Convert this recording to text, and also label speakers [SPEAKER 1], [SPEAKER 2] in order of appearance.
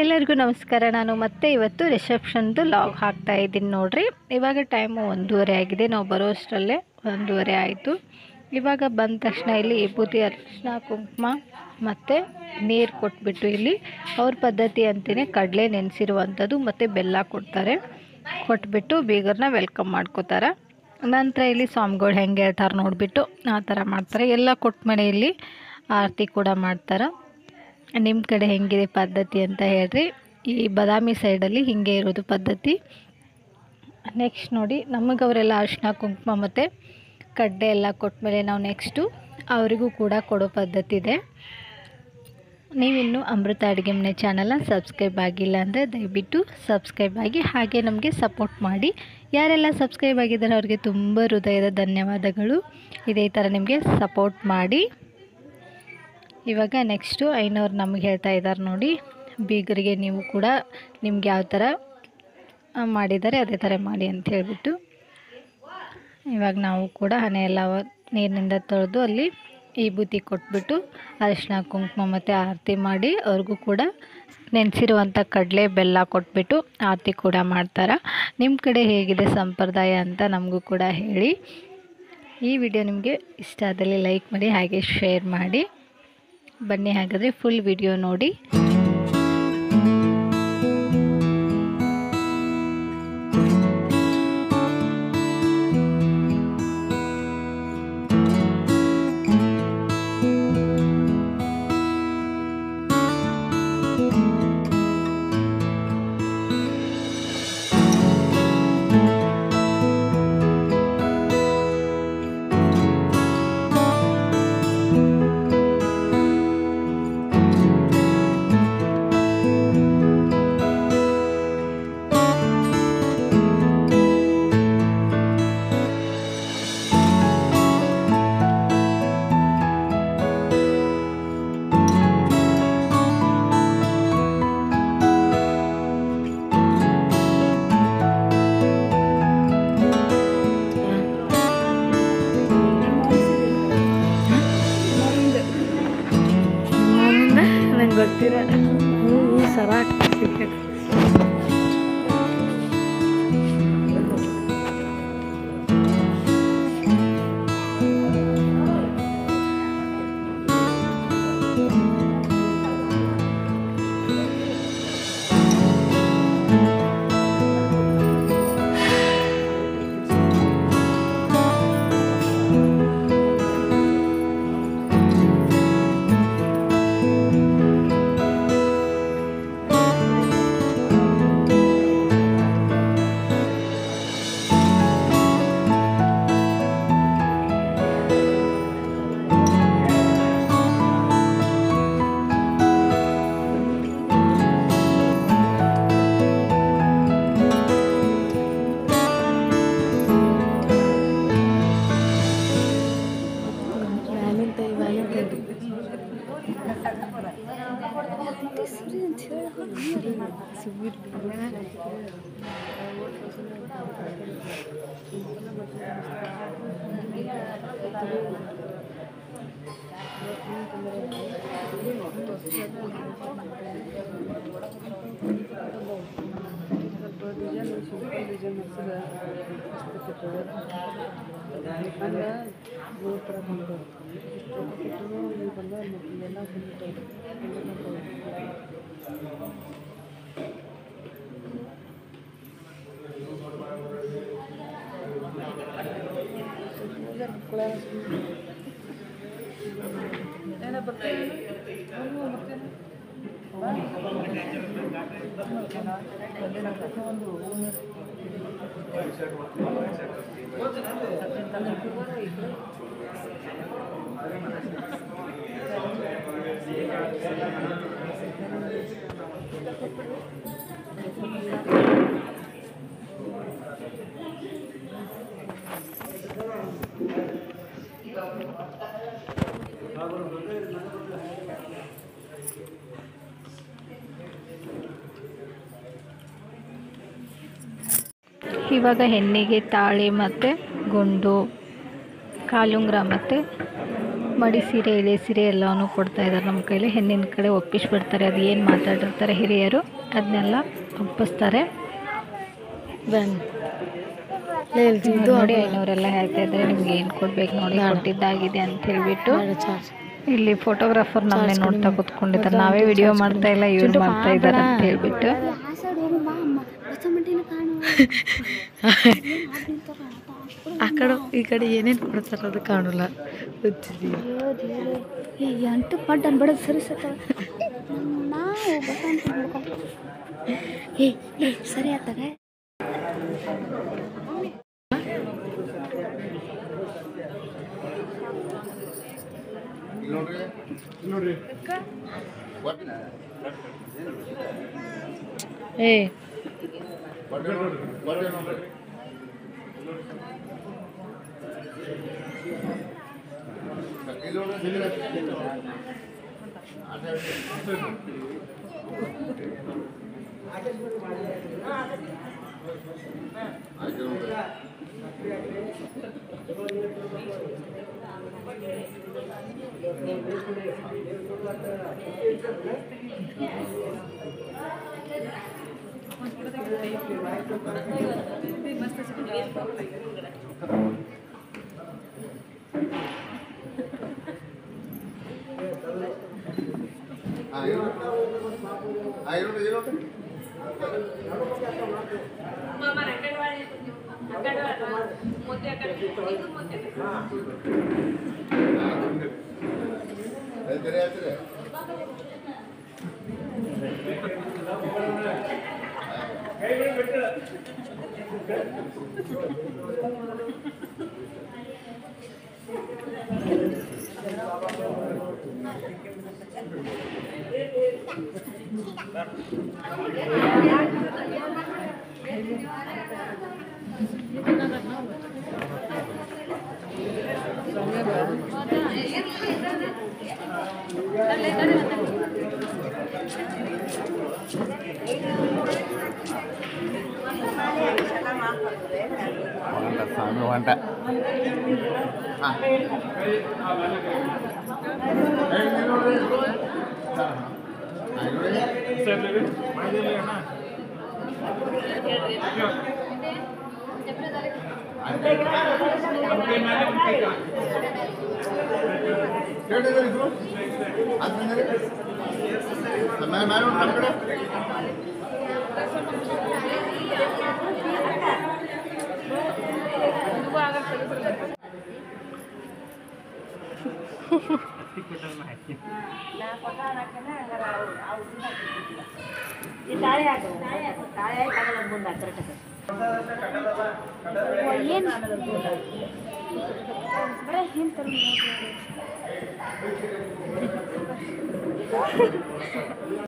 [SPEAKER 1] ಎಲ್ಲರಿಗೂ ನಮಸ್ಕಾರ. ನಾನು ಮತ್ತೆ ಇವತ್ತು ರಿಸೆಪ್ಷನ್ದು ಲಾಗ್ ಹಾಕ್ತಾ ಇದ್ದೀನಿ ನೋಡ್ರಿ. ಇವಾಗ ಟೈಮು 1:30 ಆಗಿದೆ. ನಾವು ಬರೋ ಅಷ್ಟರಲ್ಲೇ 1:30 ಆಯಿತು. ಇವಾಗ ಬಂದ ತಕ್ಷಣ ಇಲ್ಲಿ ವಿಭೂತಿ, ಅರಿಶಿನ, ಕುಂಕುಮ ಮತ್ತು ನೀರು ಕೊಟ್ಬಿಟ್ಟು ಇಲ್ಲಿ ಅವ್ರ ಪದ್ಧತಿ ಅಂತಲೇ ಕಡಲೆ ನೆನೆಸಿರುವಂಥದ್ದು ಮತ್ತು ಬೆಲ್ಲ ಕೊಡ್ತಾರೆ. ಕೊಟ್ಬಿಟ್ಟು ಬೀಗರನ್ನ ವೆಲ್ಕಮ್ ಮಾಡ್ಕೋತಾರೆ. ನಂತರ ಇಲ್ಲಿ ಸ್ವಾಮಿಗಳು ಹೆಂಗೆ ಹೇಳ್ತಾರೆ ನೋಡಿಬಿಟ್ಟು ಆ ಥರ ಮಾಡ್ತಾರೆ. ಎಲ್ಲ ಕೊಟ್ಟ ಮೇಲೆ ಇಲ್ಲಿ ಆರತಿ ಕೂಡ ಮಾಡ್ತಾರೆ. ನಿಮ್ಮ ಕಡೆ ಹೆಂಗಿದೆ ಪದ್ಧತಿ ಅಂತ ಹೇಳ್ರಿ. ಈ ಬಾದಾಮಿ ಸೈಡಲ್ಲಿ ಹೀಗೆ ಇರೋದು ಪದ್ಧತಿ. ನೆಕ್ಸ್ಟ್ ನೋಡಿ, ನಮಗೆ ಅವರೆಲ್ಲ ಅರಿಶಿನ ಕುಂಕುಮ ಮತ್ತು ಕಡ್ಡೆ ಎಲ್ಲ ಕೊಟ್ಟಮೇಲೆ ನಾವು ನೆಕ್ಸ್ಟು ಅವರಿಗೂ ಕೂಡ ಕೊಡೋ ಪದ್ಧತಿ ಇದೆ. ನೀವಿನ್ನೂ ಅಮೃತ ಅಡುಗೆ ಮನೆ ಚಾನಲ್ನ ಸಬ್ಸ್ಕ್ರೈಬ್ ಆಗಿಲ್ಲ ಅಂದರೆ ದಯವಿಟ್ಟು ಸಬ್ಸ್ಕ್ರೈಬ್ ಆಗಿ, ಹಾಗೆ ನಮಗೆ ಸಪೋರ್ಟ್ ಮಾಡಿ. ಯಾರೆಲ್ಲ ಸಬ್ಸ್ಕ್ರೈಬ್ ಆಗಿದ್ದಾರೆ ಅವ್ರಿಗೆ ತುಂಬ ಹೃದಯದ ಧನ್ಯವಾದಗಳು. ಇದೇ ಥರ ನಿಮಗೆ ಸಪೋರ್ಟ್ ಮಾಡಿ. ಇವಾಗ ನೆಕ್ಸ್ಟು ಐನವ್ರು ನಮಗೆ ಹೇಳ್ತಾ ಇದ್ದಾರೆ ನೋಡಿ, ಬೀಗರಿಗೆ ನೀವು ಕೂಡ ನಿಮ್ಗೆ ಯಾವ ಥರ ಮಾಡಿದ್ದಾರೆ ಅದೇ ಥರ ಮಾಡಿ ಅಂತ ಹೇಳಿಬಿಟ್ಟು ಇವಾಗ ನಾವು ಕೂಡ ಹಣೆ ಎಲ್ಲ ನೀರಿನಿಂದ ತೊಳೆದು ಅಲ್ಲಿ ವಿಭೂತಿ ಕೊಟ್ಬಿಟ್ಟು ಅರಿಶಿನ ಕುಂಕುಮ ಮತ್ತು ಆರತಿ ಮಾಡಿ ಅವ್ರಿಗೂ ಕೂಡ ನೆನೆಸಿರುವಂಥ ಕಡಲೆ ಬೆಲ್ಲ ಕೊಟ್ಬಿಟ್ಟು ಆರತಿ ಕೂಡ ಮಾಡ್ತಾರೆ. ನಿಮ್ಮ ಕಡೆ ಹೇಗಿದೆ ಸಂಪ್ರದಾಯ ಅಂತ ನಮಗೂ ಕೂಡ ಹೇಳಿ. ಈ ವಿಡಿಯೋ ನಿಮಗೆ ಇಷ್ಟ ಆದಲ್ಲಿ ಲೈಕ್ ಮಾಡಿ, ಹಾಗೆ ಶೇರ್ ಮಾಡಿ. ಬನ್ನಿ ಹಾಗಾದರೆ ಫುಲ್ ವಿಡಿಯೋ ನೋಡಿ. ಗೊತ್ತಿರ ಸರ ಇವಾಗ ಹೆಣ್ಣಿಗೆ ತಾಳಿ ಮತ್ತು ಗುಂಡು, ಕಾಲುಂಗುರ ಮತ್ತು ಮಡಿ ಸೀರೆ ಎಳೆ ಸೀರೆ ಎಲ್ಲವೂ ಕೊಡ್ತಾ ಇದ್ದಾರೆ ನಮ್ಮ ಕೈಲಿ. ಹೆಣ್ಣಿನ ಕಡೆ ಒಪ್ಪಿಸ್ಬಿಡ್ತಾರೆ, ಅದು ಏನು ಮಾತಾಡಿರ್ತಾರೆ ಹಿರಿಯರು ಅದನ್ನೆಲ್ಲ ಒಪ್ಪಿಸ್ತಾರೆ. ನೋಡಿ ಐನವರೆಲ್ಲ ಹೇಳ್ತಾ ಇದ್ದಾರೆ ನಿಮ್ಗೆ ಏನು ಕೊಡ್ಬೇಕು ನೋಡಿ ಕೊಟ್ಟಿದ್ದಾಗಿದೆ ಅಂತ ಹೇಳ್ಬಿಟ್ಟು. ಇಲ್ಲಿ ಫೋಟೋಗ್ರಾಫರ್ ನಮ್ಮನ್ನೇ ನೋಡ್ತಾ ಕೂತ್ಕೊಂಡಿದ್ದಾರೆ, ನಾವೇ ವಿಡಿಯೋ ಮಾಡ್ತಾ ಇಲ್ಲ ಇವ್ರು ಮಾಡ್ತಾ ಇದ್ದಾರೆ ಅಂತ ಹೇಳ್ಬಿಟ್ಟು.
[SPEAKER 2] ಆ ಕಡೆ ಈ ಕಡೆ ಏನೇನು ಕೊಡ್ತಾರೆ ಅದು ಕಾಣಲ್ಲ.
[SPEAKER 3] ಅಂಟು ಪಡ್ಡು ಅನ್ಬೇಡ ಸರಿ ಸರಿ ಆತಾಗ
[SPEAKER 2] ಏ
[SPEAKER 3] ಏನು